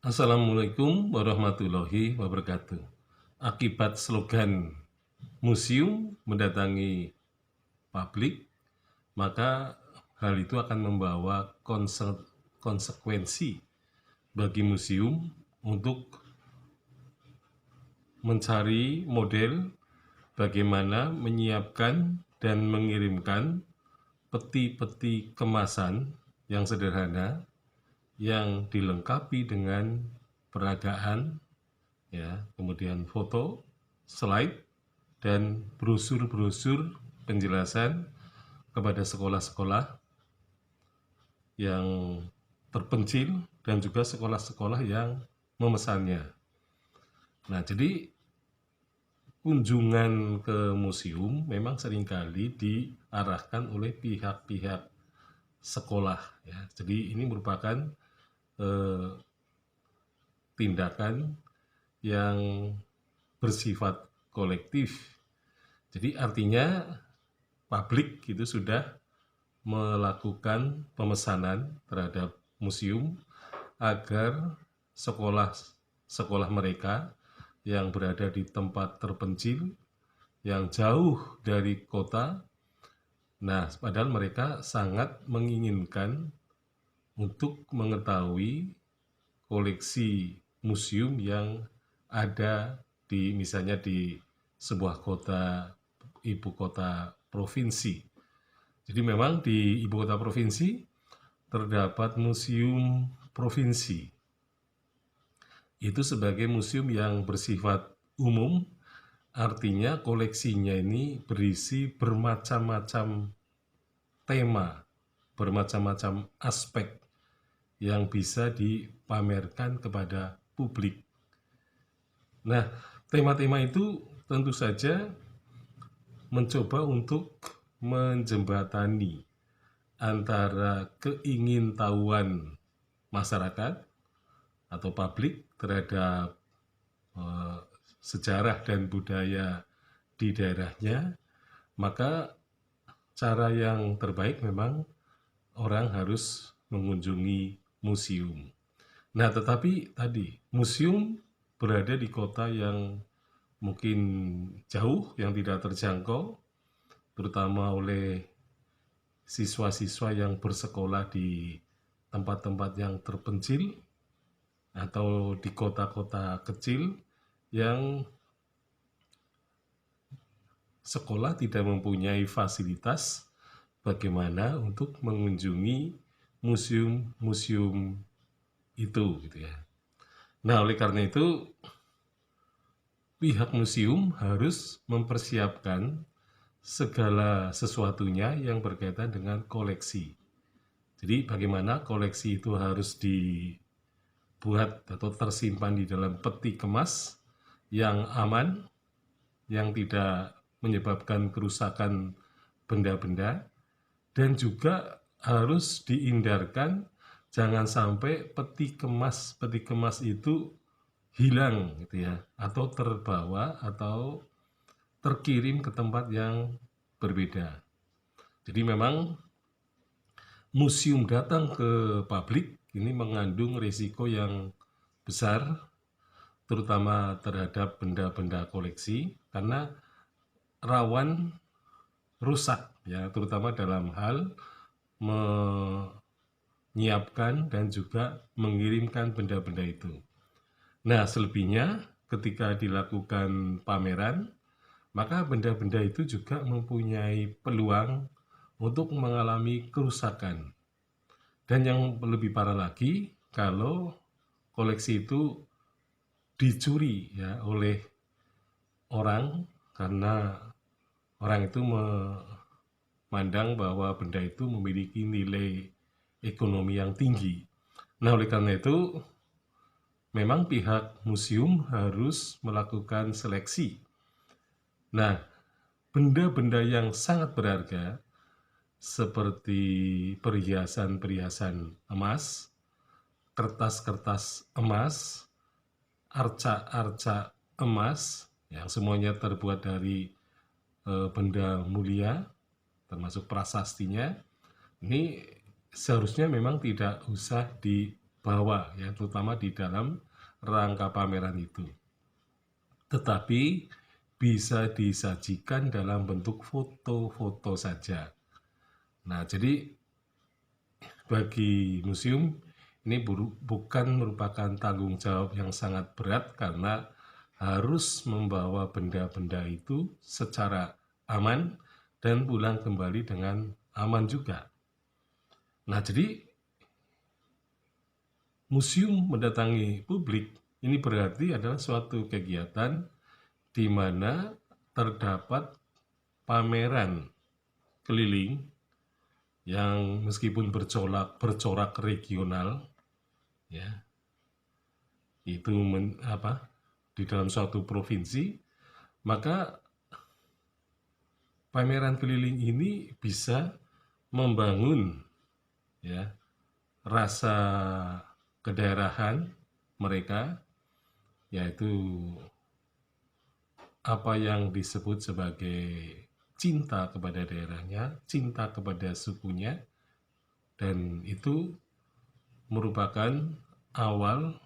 Assalamualaikum warahmatullahi wabarakatuh. Akibat slogan museum mendatangi publik, maka hal itu akan membawa konsekuensi bagi museum untuk mencari model bagaimana menyiapkan dan mengirimkan peti-peti kemasan yang sederhana yang dilengkapi dengan peragaan, ya, kemudian foto, slide, dan brosur-brosur penjelasan kepada sekolah-sekolah yang terpencil dan juga sekolah-sekolah yang memesannya. Nah, jadi kunjungan ke museum memang seringkali diarahkan oleh pihak-pihak sekolah, ya. Jadi ini merupakan tindakan yang bersifat kolektif. Jadi artinya publik itu sudah melakukan pemesanan terhadap museum agar sekolah-sekolah mereka yang berada di tempat terpencil, yang jauh dari kota, nah padahal mereka sangat menginginkan untuk mengetahui koleksi museum yang ada misalnya di sebuah kota, ibu kota provinsi. Jadi memang di ibu kota provinsi terdapat museum provinsi. Itu sebagai museum yang bersifat umum, artinya koleksinya ini berisi bermacam-macam tema, bermacam-macam aspek yang bisa dipamerkan kepada publik. Nah, tema-tema itu tentu saja mencoba untuk menjembatani antara keingintahuan masyarakat atau publik terhadap sejarah dan budaya di daerahnya, maka cara yang terbaik memang orang harus mengunjungi museum. Nah, tetapi tadi museum berada di kota yang mungkin jauh, yang tidak terjangkau, terutama oleh siswa-siswa yang bersekolah di tempat-tempat yang terpencil atau di kota-kota kecil yang sekolah tidak mempunyai fasilitas bagaimana untuk mengunjungi museum-museum itu, gitu ya. Nah, oleh karena itu pihak museum harus mempersiapkan segala sesuatunya yang berkaitan dengan koleksi. Jadi bagaimana koleksi itu harus dibuat atau tersimpan di dalam peti kemas yang aman, yang tidak menyebabkan kerusakan benda-benda, dan juga harus dihindarkan jangan sampai peti kemas itu hilang, gitu ya, atau terbawa atau terkirim ke tempat yang berbeda. Jadi memang museum datang ke publik ini mengandung risiko yang besar, terutama terhadap benda-benda koleksi, karena rawan rusak, ya, terutama dalam hal menyiapkan dan juga mengirimkan benda-benda itu. Nah, selebihnya ketika dilakukan pameran, maka benda-benda itu juga mempunyai peluang untuk mengalami kerusakan. Dan yang lebih parah lagi, kalau koleksi itu dicuri, ya, oleh orang, karena orang itu memandang bahwa benda itu memiliki nilai ekonomi yang tinggi. Nah, oleh karena itu memang pihak museum harus melakukan seleksi. Nah, benda-benda yang sangat berharga seperti perhiasan-perhiasan emas, kertas-kertas emas, arca-arca emas yang semuanya terbuat dari benda mulia, termasuk prasastinya, ini seharusnya memang tidak usah bawa ya, terutama di dalam rangka pameran itu. Tetapi bisa disajikan dalam bentuk foto-foto saja. Nah, jadi bagi museum ini bukan merupakan tanggung jawab yang sangat berat karena harus membawa benda-benda itu secara aman dan pulang kembali dengan aman juga. Nah, jadi museum mendatangi publik ini berarti adalah suatu kegiatan di mana terdapat pameran keliling yang meskipun bercorak regional ya, itu di dalam suatu provinsi, maka pameran keliling ini bisa membangun ya rasa kedaerahan mereka, yaitu apa yang disebut sebagai cinta kepada daerahnya, cinta kepada sukunya, dan itu merupakan awal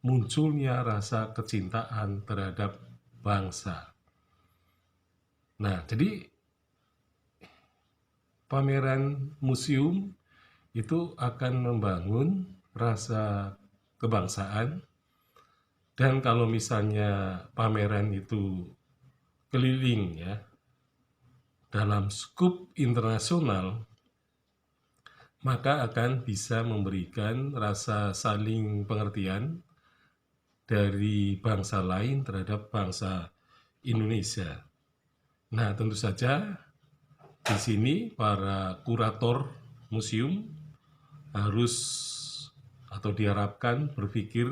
munculnya rasa kecintaan terhadap bangsa. Nah, jadi pameran museum itu akan membangun rasa kebangsaan, dan kalau misalnya pameran itu keliling ya dalam skup internasional, maka akan bisa memberikan rasa saling pengertian dari bangsa lain terhadap bangsa Indonesia. Nah, tentu saja di sini para kurator museum harus atau diharapkan berpikir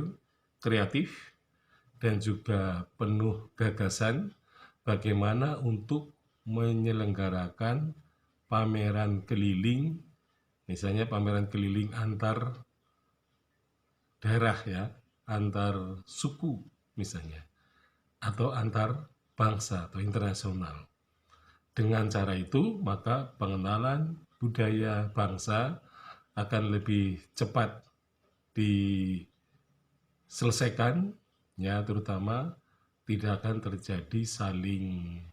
kreatif dan juga penuh gagasan bagaimana untuk menyelenggarakan pameran keliling, misalnya pameran keliling antar daerah ya, antar suku misalnya, atau antar bangsa atau internasional. Dengan cara itu, maka pengenalan budaya bangsa akan lebih cepat diselesaikan, ya, terutama tidak akan terjadi saling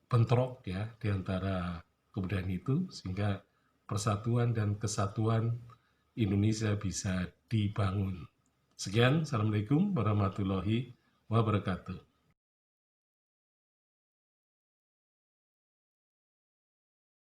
bentrok ya di antara kebudayaan itu, sehingga persatuan dan kesatuan Indonesia bisa dibangun. Sekian, Assalamualaikum warahmatullahi wabarakatuh.